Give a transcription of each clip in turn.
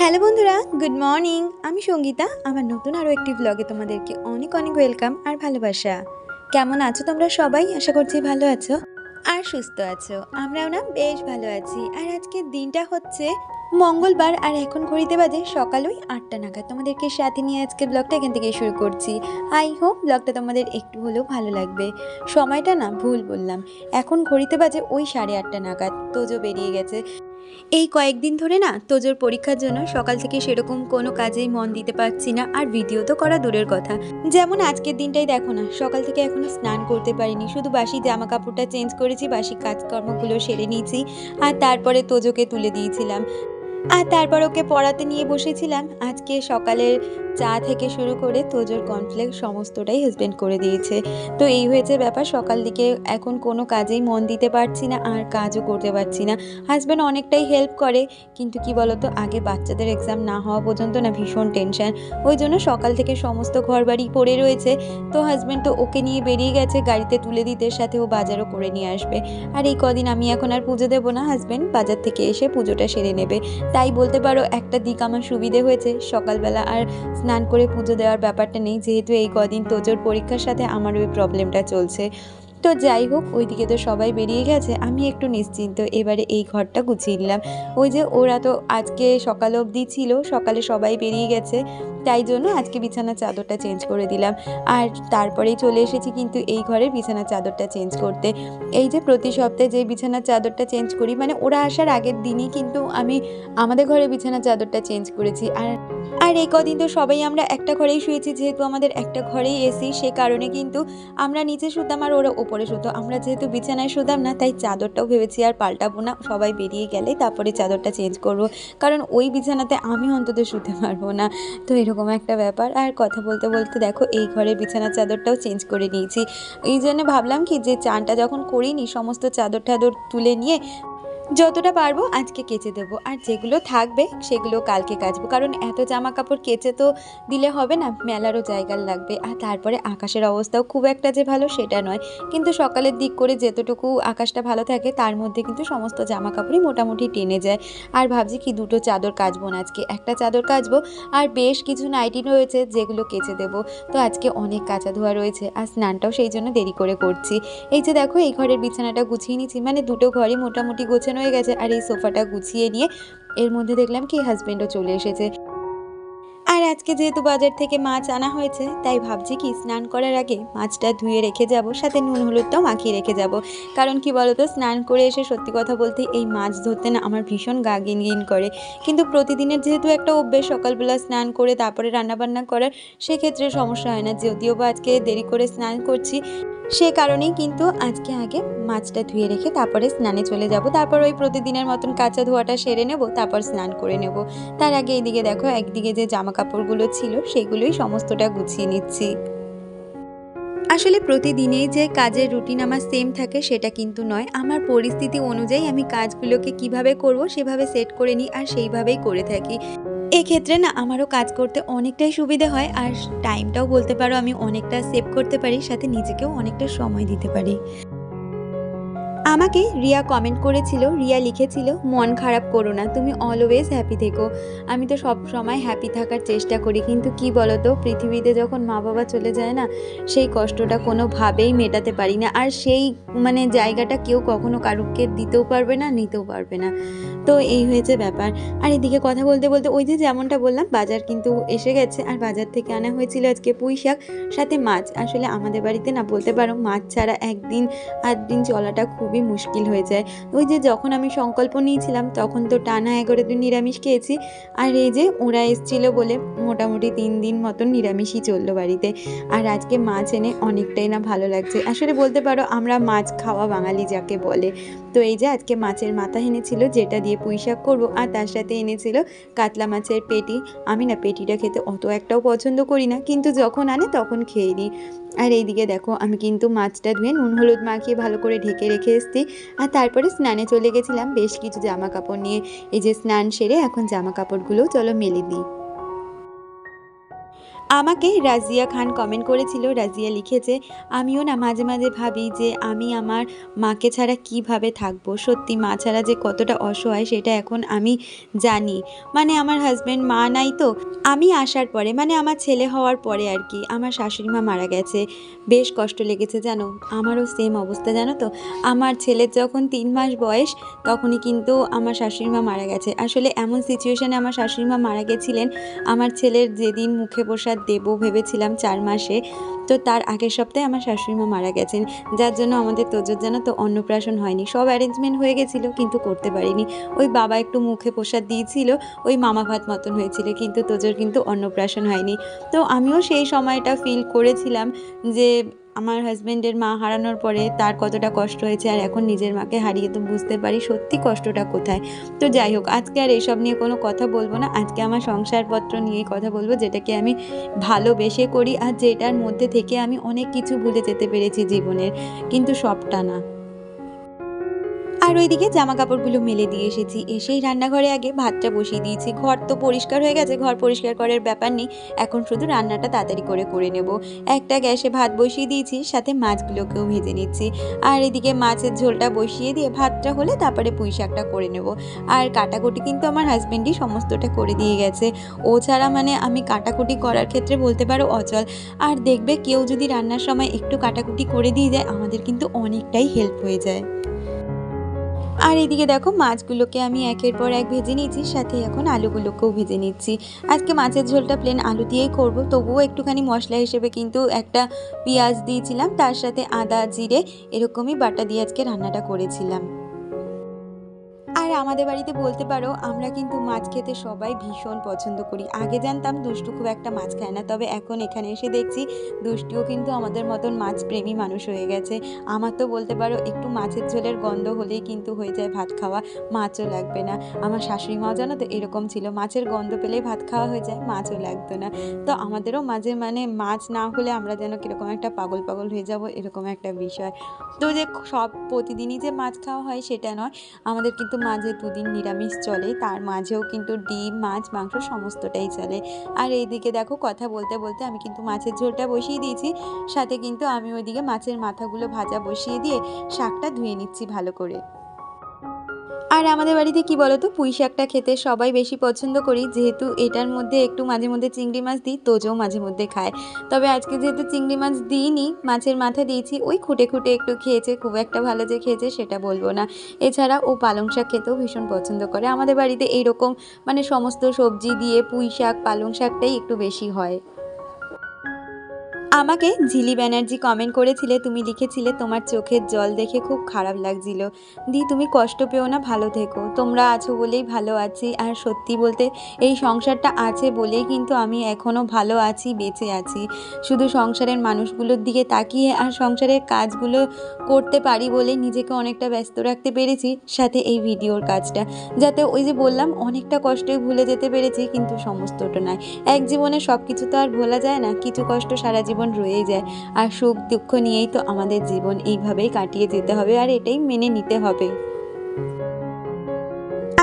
Hello বন্ধুরা, good morning. আমি সঙ্গীতা। আমার নতুন আরও একটি ব্লগে তোমাদেরকে অনেক অনেক ওয়েলকাম আর ভালোবাসা। কেমন আছো তোমরা সবাই? আশা করছি ভালো আছো আর সুস্থ আছো। আমরাও না বেশ ভালো আছি। আর আজকের দিনটা হচ্ছে মঙ্গলবার, আর এখন ঘড়িতে বাজে সকাল ওই 8টা নাগাদ। তোমাদেরকে সাথে নিয়ে আজকে ব্লগটা এখান থেকে শুরু করছি। আই হোপ ব্লগটা তোমাদের একটু হলেও ভালো লাগবে। সময়টা না ভুল বললাম, এখন ঘড়িতে বাজে ওই 8:30 নাগাদ। তোজো বেরিয়ে গেছে। এই কয়েকদিন ধরে না তোজোর পরীক্ষার জন্য সকাল থেকে সেরকম কোনো কাজেই মন দিতে পারছি না, আর ভিডিও তো করা দূরের কথা। যেমন আজকের দিনটাই দেখো না, সকাল থেকে এখনো স্নান করতে পারিনি, শুধু বাসি জামা কাপড়টা চেঞ্জ করেছি, বাসি কাজকর্মগুলো সেরে নিয়েছি, আর তারপরে তোজোকে তুলে দিয়েছিলাম, আর তারপর ওকে পড়াতে নিয়ে বসেছিলাম। আজকে সকালের চা থেকে শুরু করে তোজোর কর্নফ্লেক্স সমস্তটাই হাজব্যান্ড করে দিয়েছে। তো এই হয়েছে ব্যাপার, সকাল দিকে এখন কোনো কাজেই মন দিতে পারছি না, আর কাজও করতে পারছি না। হাজব্যান্ড অনেকটাই হেল্প করে, কিন্তু কি বলতো, আগে বাচ্চাদের এক্সাম না হওয়া পর্যন্ত না ভীষণ টেনশন। ওই জন্য সকাল থেকে সমস্ত ঘর বাড়ি পড়ে রয়েছে। তো হাজব্যান্ড তো ওকে নিয়ে বেরিয়ে গেছে গাড়িতে তুলে দিতে, সাথে ও বাজারও করে নিয়ে আসবে। আর এই কদিন আমি এখন আর পুজো দেবো না, হাজব্যান্ড বাজার থেকে এসে পুজোটা সেরে নেবে। তাই বলতে পারো একটা দিক আমার সুবিধে হয়েছে, সকালবেলা আর স্নান করে পুজো দেওয়ার ব্যাপারটা নেই, যেহেতু এই কদিন তোজোর পরীক্ষার সাথে আমার ওই প্রবলেমটা চলছে। তো যাই হোক, ওইদিকে তো সবাই বেরিয়ে গেছে, আমি একটু নিশ্চিন্ত। এবারে এই ঘরটা গুছিয়ে নিলাম। ওই যে ওরা তো আজকে সকাল অবধি ছিল, সকালে সবাই বেরিয়ে গেছে, তাই জন্য আজকে বিছানার চাদরটা চেঞ্জ করে দিলাম। আর তারপরেই চলে এসেছি কিন্তু এই ঘরের বিছানার চাদরটা চেঞ্জ করতে। এই যে প্রতি সপ্তাহে যে বিছানার চাদরটা চেঞ্জ করি, মানে ওরা আসার আগের দিনই কিন্তু আমি আমাদের ঘরে বিছানার চাদরটা চেঞ্জ করেছি। আর এই কদিন তো সবাই আমরা একটা ঘরেই শুয়েছি, যেহেতু আমাদের একটা ঘরেই এসি, সে কারণে কিন্তু আমরা নিচে শুতাম আর ওরা ওপরে শুতো। আমরা যেহেতু বিছানায় শুতাম না, তাই চাদরটাও ভেবেছি আর পাল্টাবো না, সবাই বেরিয়ে গেলে তারপরে চাদরটা চেঞ্জ করবো, কারণ ওই বিছানাতে আমি অন্তত শুতে পারবো না। তো এরকম একটা ব্যাপার। আর কথা বলতে বলতে দেখো এই ঘরের বিছানার চাদরটাও চেঞ্জ করে নিয়েছি। এই জন্য ভাবলাম কি, যে চানটা যখন করিনি, সমস্ত চাদর টাদর তুলে নিয়ে যতটা পারবো আজকে কেচে দেবো, আর যেগুলো থাকবে সেগুলো কালকে কাচবো, কারণ এত জামা কাপড় কেচে তো দিলে হবে না, মেলারও জায়গা লাগবে। আর তারপরে আকাশের অবস্থাও খুব একটা যে ভালো সেটা নয়, কিন্তু সকালের দিক করে যেতটুকু আকাশটা ভালো থাকে তার মধ্যে কিন্তু সমস্ত জামা কাপড়ই মোটামুটি টেনে যায়। আর ভাবছি কি, দুটো চাদর কাচবো না, আজকে একটা চাদর কাচবো, আর বেশ কিছু নাইটি রয়েছে যেগুলো কেচে দেবো। তো আজকে অনেক কাচা ধোয়া রয়েছে, আর স্নানটাও সেই জন্য দেরি করে করছি। এই যে দেখো এই ঘরের বিছানাটা গুছিয়ে নিচ্ছি, মানে দুটো ঘরই মোটামুটি গোছানো হয়ে গেছে। আর এই সোফাটা গুছিয়ে নিয়ে এর মধ্যে দেখলাম কি হাজবেন্ডও চলে এসেছে। আর আজকে যেহেতু বাজার থেকে মাছ আনা হয়েছে, তাই ভাবছি কি স্নান করার আগে মাছটা ধুয়ে রেখে যাব, সাথে নুন হলুদটাও মাখিয়ে রেখে যাব। কারণ কি বলতো, স্নান করে এসে সত্যি কথা বলতে এই মাছ ধরতে না আমার ভীষণ গা গিনগিন করে। কিন্তু প্রতিদিনের যেহেতু একটা অভ্যেস সকালবেলা স্নান করে তারপরে রান্নাবান্না করার, সেক্ষেত্রে সমস্যা হয় না। যদিও বা আজকে দেরি করে স্নান করছি, সে কারণেই কিন্তু আজকে আগে মাছটা ধুয়ে রেখে তারপরে স্নানে চলে যাব। তারপর ওই প্রতিদিনের মতন কাঁচা ধোয়াটা সেরে নেব, তারপর স্নান করে নেব। তার আগে এইদিকে দেখো, একদিকে যে জামা কাপড়গুলো ছিল সেগুলোই সমস্তটা গুছিয়ে নিচ্ছি। আসলে প্রতিদিনেই যে কাজের রুটিন আমার সেম থাকে সেটা কিন্তু নয়, আমার পরিস্থিতি অনুযায়ী আমি কাজগুলোকে কিভাবে করব সেভাবে সেট করে নিই, আর সেইভাবেই করে থাকি। এক্ষেত্রে না আমারও কাজ করতে অনেকটাই সুবিধে হয়, আর টাইমটাও বলতে পারো আমি অনেকটা সেভ করতে পারি, সাথে নিজেকেও অনেকটা সময় দিতে পারি। আমাকে রিয়া কমেন্ট করেছিল, রিয়া লিখেছিল, মন খারাপ করো না, তুমি অলওয়েজ হ্যাপি থেকো। আমি তো সব সময় হ্যাপি থাকার চেষ্টা করি, কিন্তু কি বলতো, পৃথিবীতে যখন মা বাবা চলে যায় না, সেই কষ্টটা কোনোভাবেই মেটাতে পারি না, আর সেই জায়গাটা কেউ কখনো কারুকে দিতেও পারবে না, নিতেও পারবে না। তো এই হয়েছে ব্যাপার। আর এদিকে কথা বলতে বলতে ওই যে যেমনটা বললাম, বাজার কিন্তু এসে গেছে, আর বাজার থেকে আনা হয়েছিল আজকে পুঁই শাক, সাথে মাছ। আসলে আমাদের বাড়িতে না বলতে পারো মাছ ছাড়া একদিন 8 দিন চলাটা খুবই মুশকিল হয়ে যায়। ওই যে যখন আমি সংকল্প নিয়েছিলাম তখন তো টানা 11 দিন নিরামিষ খেয়েছি, আর এই যে ওরা এসেছিল বলে মোটামুটি 3 দিন মতন নিরামিষই চললো বাড়িতে। আর আজকে মাছ এনে অনেকটাই না ভালো লাগছে, আসলে বলতে পারো আমরা মাছ খাওয়া বাঙালি যাকে বলে। তো এই যে আজকে মাছের মাথা এনেছিল, যেটা দিয়ে পুঁই শাক করবো, আর তার সাথে এনেছিল কাতলা মাছের পেটি। আমি না পেটিটা খেতে অত একটাও পছন্দ করি না, কিন্তু যখন আনে তখন খেয়ে নিই। আর এইদিকে দেখো আমি কিন্তু মাছটা ধুয়ে নুন হলুদ মাখিয়ে ভালো করে ঢেকে রেখে এসেছি, আর তারপরে স্নানে চলে গেছিলাম বেশ কিছু জামা কাপড় নিয়ে। এই যে স্নান সেরে এখন জামা কাপড়গুলোও চলো মেলে দিই। আমাকে রাজিয়া খান কমেন্ট করেছিল। রাজিয়া লিখেছে, আমিও না মাঝে মাঝে ভাবি যে আমি আমার মাকে ছাড়া কিভাবে থাকবো। সত্যি মা ছাড়া যে কতটা অসহায় সেটা এখন আমি জানি। মানে আমার হাজব্যান্ড মা নাই তো, আমি আসার পরে মানে আমার ছেলে হওয়ার পরে আর কি আমার শাশুড়ি মা মারা গেছে। বেশ কষ্ট লেগেছে জানো, আমারও সেম অবস্থা জানো তো। আমার ছেলের যখন 3 মাস বয়স তখনই কিন্তু আমার শাশুড়ি মা মারা গেছে। আসলে এমন সিচুয়েশানে আমার শাশুড়ি মা মারা গেছিলেন, আমার ছেলের যেদিন মুখে প্রসাদ দেবো ভেবেছিলাম 4 মাসে, তো তার আগের সপ্তাহে আমার শাশুড়ি মা মারা গেছেন। যার জন্য আমাদের তোজোর জানো তো অন্নপ্রাশন হয়নি। সব অ্যারেঞ্জমেন্ট হয়ে গেছিলো কিন্তু করতে পারিনি। ওই বাবা একটু মুখে প্রসাদ দিয়েছিল, ওই মামা ভাত মতন হয়েছিল, কিন্তু তোজোর কিন্তু অন্নপ্রাশন হয়নি। তো আমিও সেই সময়টা ফিল করেছিলাম যে আমার হাজব্যান্ডের মা হারানোর পরে তার কতটা কষ্ট হয়েছে, আর এখন নিজের মাকে হারিয়ে তো বুঝতে পারি সত্যি কষ্টটা কোথায়। তো যাই হোক, আজকে আর এসব নিয়ে কোনো কথা বলবো না। আজকে আমার সংসারপত্র নিয়েই কথা বলবো, যেটাকে আমি ভালোবেসে করি আর যেটার মধ্যে থেকে আমি অনেক কিছু ভুলে যেতে পেরেছি জীবনের, কিন্তু সবটা না। আর ওইদিকে জামা কাপড়গুলো মেলে দিয়ে এসেছি, এসেই রান্নাঘরে আগে ভাতটা বসিয়ে দিয়েছি। ঘর তো পরিষ্কার হয়ে গেছে, ঘর পরিষ্কার করার ব্যাপার নেই, এখন শুধু রান্নাটা তাড়াতাড়ি করে নেব। একটা গ্যাসে ভাত বসিয়ে দিয়েছি, সাথে মাছগুলোকেও ভেজে নিচ্ছি। আর এদিকে মাছের ঝোলটা বসিয়ে দিয়ে ভাতটা হলে তারপরে পুঁই শাকটা করে নেব। আর কাটাকুটি কিন্তু আমার হাজব্যান্ডই সমস্তটা করে দিয়ে গেছে। ও ছাড়া মানে আমি কাটাকুটি করার ক্ষেত্রে বলতে পারো অচল। আর দেখবে কেউ যদি রান্নার সময় একটু কাটাকুটি করে দিয়ে যায়, আমাদের কিন্তু অনেকটাই হেল্প হয়ে যায়। আর এদিকে দেখো মাছগুলোকে আমি একের পর এক ভেজে নিয়েছি, সাথে এখন আলুগুলোকেও ভেজে নিচ্ছি। আজকে মাছের ঝোলটা প্লেন আলু দিয়েই করব, তবুও একটুখানি মশলা হিসেবে কিন্তু একটা পেঁয়াজ দিয়েছিলাম, তার সাথে আদা জিরে এরকমই বাটা দিয়ে আজকে রান্নাটা করেছিলাম। আর আমাদের বাড়িতে বলতে পারো আমরা কিন্তু মাছ খেতে সবাই ভীষণ পছন্দ করি। আগে জানতাম দুষ্টু খুব একটা মাছ খায় না, তবে এখন এখানে এসে দেখছি দুষ্টুও কিন্তু আমাদের মতন মাছ প্রেমী মানুষ হয়ে গেছে। আমার তো বলতে পারো একটু মাছের ঝোলের গন্ধ হলেই কিন্তু হয়ে যায় ভাত খাওয়া, মাছও লাগবে না। আমার শাশুড়ি মাও জানো তো এরকম ছিল, মাছের গন্ধ পেলেই ভাত খাওয়া হয়ে যায়, মাছও লাগতো না। তো আমাদেরও মাঝে মানে মাছ না হলে আমরা যেন কীরকম একটা পাগল পাগল হয়ে যাব, এরকম একটা বিষয়। তো যে সব প্রতিদিনই যে মাছ খাওয়া হয় সেটা নয়, আমাদের কিন্তু মাঝে 2 দিন নিরামিষ চলে, তার মাঝেও কিন্তু ডিম মাছ মাংস সমস্তটাই চলে। আর এইদিকে দেখো কথা বলতে বলতে আমি কিন্তু মাছের ঝোলটা বসিয়ে দিয়েছি, সাথে কিন্তু আমি ওইদিকে মাছের মাথাগুলো ভাজা বসিয়ে দিয়ে শাকটা ধুয়ে নিচ্ছি ভালো করে। আর আমাদের বাড়িতে কি বলতো, পুঁই শাকটা খেতে সবাই বেশি পছন্দ করি, যেহেতু এটার মধ্যে একটু মাঝে মধ্যে চিংড়ি মাছ দিই, তোজও মাঝে মধ্যে খায়। তবে আজকে যেহেতু চিংড়ি মাছ দিইনি, মাছের মাথা দিয়েছি, ওই খুঁটে খুঁটে একটু খেয়েছে, খুব একটা ভালো যে খেয়েছে সেটা বলবো না। এছাড়া ও পালং শাক খেতেও ভীষণ পছন্দ করে। আমাদের বাড়িতে এইরকম মানে সমস্ত সবজি দিয়ে পুঁই শাক পালং শাকটাই একটু বেশি হয়। আমাকে ঝিলি ব্যানার্জি কমেন্ট করেছিলে, তুমি লিখেছিলে তোমার চোখের জল দেখে খুব খারাপ লাগছিল। দি তুমি কষ্ট পেও না, ভালো থেকো, তোমরা আছো বলেই ভালো আছি। আর সত্যি বলতে এই সংসারটা আছে বলেই কিন্তু আমি এখনও ভালো আছি, বেঁচে আছি। শুধু সংসারের মানুষগুলোর দিকে তাকিয়ে আর সংসারের কাজগুলো করতে পারি বলে নিজেকে অনেকটা ব্যস্ত রাখতে পেরেছি, সাথে এই ভিডিওর কাজটা, যাতে ওই যে বললাম অনেকটা কষ্টই ভুলে যেতে পেরেছি, কিন্তু সমস্তটা নয়। এক জীবনে সব কিছু তো আর ভোলা যায় না, কিছু কষ্ট সারা জীবন রয়ে যায়। আর সুখ দুঃখ নিয়েই তো আমাদের জীবন, এইভাবেই কাটিয়ে যেতে হবে আর এটাই মেনে নিতে হবে।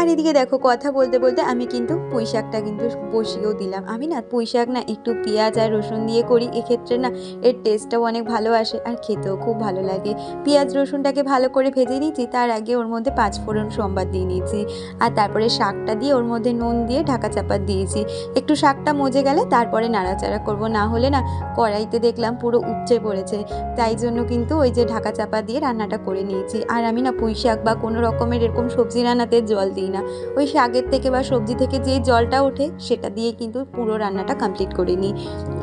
আর এদিকে দেখো কথা বলতে বলতে আমি কিন্তু পুঁই শাকটা কিন্তু বসিয়েও দিলাম। আমি না পুঁই শাক না একটু পেঁয়াজ আর রসুন দিয়ে করি, এক্ষেত্রে না এর টেস্টটাও অনেক ভালো আসে আর খেতেও খুব ভালো লাগে। পেঁয়াজ রসুনটাকে ভালো করে ভেজে নিয়েছি, তার আগে ওর মধ্যে 5 ফোড়ন সম্বাদ দিয়ে নিয়েছি, আর তারপরে শাকটা দিয়ে ওর মধ্যে নুন দিয়ে ঢাকা চাপা দিয়েছি। একটু শাকটা মজে গেলে তারপরে নাড়াচাড়া করব, না হলে না কড়াইতে দেখলাম পুরো উপচে পড়েছে, তাই জন্য কিন্তু ওই যে ঢাকা চাপা দিয়ে রান্নাটা করে নিয়েছি। আর আমি না পুঁই শাক বা কোনো রকমের এরকম সবজি রান্নাতে জল দিই না, ওই শাকের থেকে বা সবজি থেকে যে জলটা ওঠে সেটা দিয়ে কিন্তু পুরো রান্নাটা কমপ্লিট করে নিই।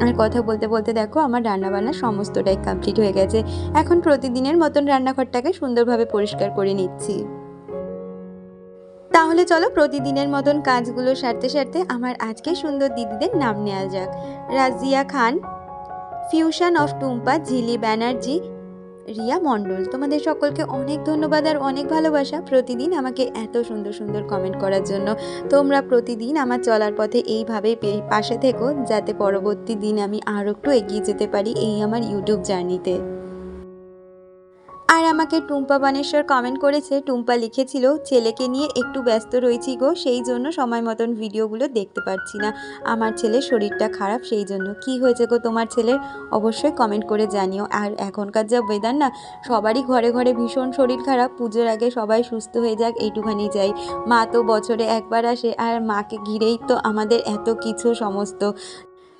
আর কথা বলতে বলতে দেখো আমার রান্নাবান্না সমস্তটাই কমপ্লিট হয়ে গেছে। এখন প্রতিদিনের মতন রান্নাঘরটাকে সুন্দরভাবে পরিষ্কার করে নিচ্ছি। তাহলে চলো প্রতিদিনের মতন কাজগুলো সারতে সারতে আমার আজকে সুন্দর দিদিদের নাম নেওয়া যাক। রাজিয়া খান, ফিউশন অফ টুম্পা, ঝিলি ব্যানার্জি, রিয়া মণ্ডল, তোমাদের সকলকে অনেক ধন্যবাদ আর অনেক ভালোবাসা প্রতিদিন আমাকে এত সুন্দর সুন্দর কমেন্ট করার জন্য। তোমরা প্রতিদিন আমার চলার পথে এইভাবেই পাশে থেকো, যাতে পরবর্তী দিন আমি আরও একটু এগিয়ে যেতে পারি এই আমার ইউটিউব জার্নিতে। আর আমাকে টুম্পা বানেশ্বর কমেন্ট করেছে। টুম্পা লিখেছিল, ছেলেকে নিয়ে একটু ব্যস্ত রয়েছি গো, সেই জন্য সময় মতন ভিডিওগুলো দেখতে পারছি না। আমার ছেলের শরীরটা খারাপ, সেই জন্য। কি হয়েছে গো তোমার ছেলের? অবশ্যই কমেন্ট করে জানিও। আর এখনকার যা ওয়েদার না, সবারই ঘরে ঘরে ভীষণ শরীর খারাপ। পুজোর আগে সবাই সুস্থ হয়ে যাক এইটুখানি চাই। মা তো বছরে একবার আসে, আর মাকে ঘিরেই তো আমাদের এত কিছু সমস্ত।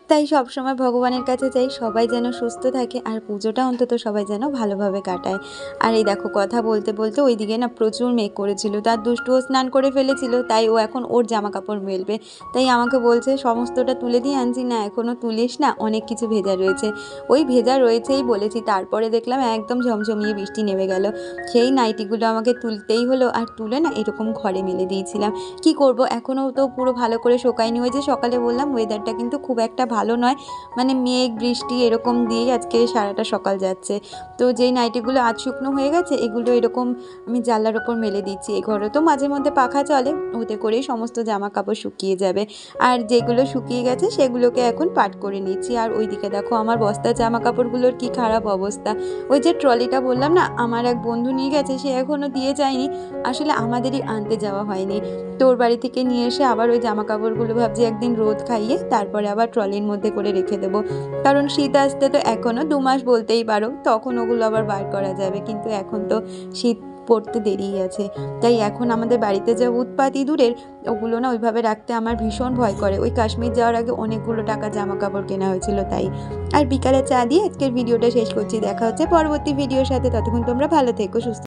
তাই সবসময় ভগবানের কাছে চাই সবাই যেন সুস্থ থাকে, আর পুজোটা অন্তত সবাই যেন ভালোভাবে কাটায়। আর এই দেখো, কথা বলতে বলতে ওইদিকে না প্রচুর মেঘ করেছিল, তার দুষ্টুও স্নান করে ফেলেছিল, তাই ও এখন ওর জামা কাপড় মেলবে। তাই আমাকে বলছে সমস্তটা তুলে দিয়ে আনছি। না, এখনও তুলিস না, অনেক কিছু ভেজা রয়েছে। ওই ভেজা রয়েছেই বলেছি, তারপরে দেখলাম একদম ঝমঝমিয়ে বৃষ্টি নেমে গেল। সেই নাইটিগুলো আমাকে তুলতেই হলো, আর তুলে না এরকম ঘরে মেলে দিয়েছিলাম। কি করব, এখনও তো পুরো ভালো করে শোকায়নি। ওই যে সকালে বললাম ওয়েদারটা কিন্তু খুব একটা ভালো নয়, মানে মেঘ বৃষ্টি এরকম দিয়েই আজকে সারাটা সকাল যাচ্ছে। তো যেই নাইটিগুলো আজ শুকনো হয়ে গেছে, এগুলো এরকম আমি জানলার ওপর মেলে দিচ্ছি। এই ঘরে তো মাঝে মধ্যে পাখা চলে, ওতে করেই সমস্ত জামা কাপড় শুকিয়ে যাবে। আর যেগুলো শুকিয়ে গেছে সেগুলোকে এখন পাট করে নিচ্ছি। আর ওইদিকে দেখো আমার বস্তার জামা কাপড়গুলোর কি খারাপ অবস্থা। ওই যে ট্রলিটা বললাম না, আমার এক বন্ধু নিয়ে গেছে, সে এখনও দিয়ে যায়নি। আসলে আমাদেরই আনতে যাওয়া হয়নি। তোর বাড়ি থেকে নিয়ে এসে আবার ওই জামা কাপড়গুলো ভাবছি একদিন রোদ খাইয়ে তারপরে আবার ট্রলির মধ্যে করে রেখে দেবো। কারণ শীত আসতে তো এখনও 2 মাস বলতেই পারো, তখন ওগুলো আবার বার করা যাবে। কিন্তু এখন তো শীত পড়তে দেরিই আছে। তাই এখন আমাদের বাড়িতে যা উৎপাত ইঁদুরের, ওগুলো না ওইভাবে রাখতে আমার ভীষণ ভয় করে। ওই কাশ্মীর যাওয়ার আগে অনেকগুলো টাকা জামা কাপড় কেনা হয়েছিল তাই। আর বিকালে চা দিয়ে আজকের ভিডিওটা শেষ করছি। দেখা হচ্ছে পরবর্তী ভিডিওর সাথে। ততক্ষণ তোমরা ভালো থেকো, সুস্থ।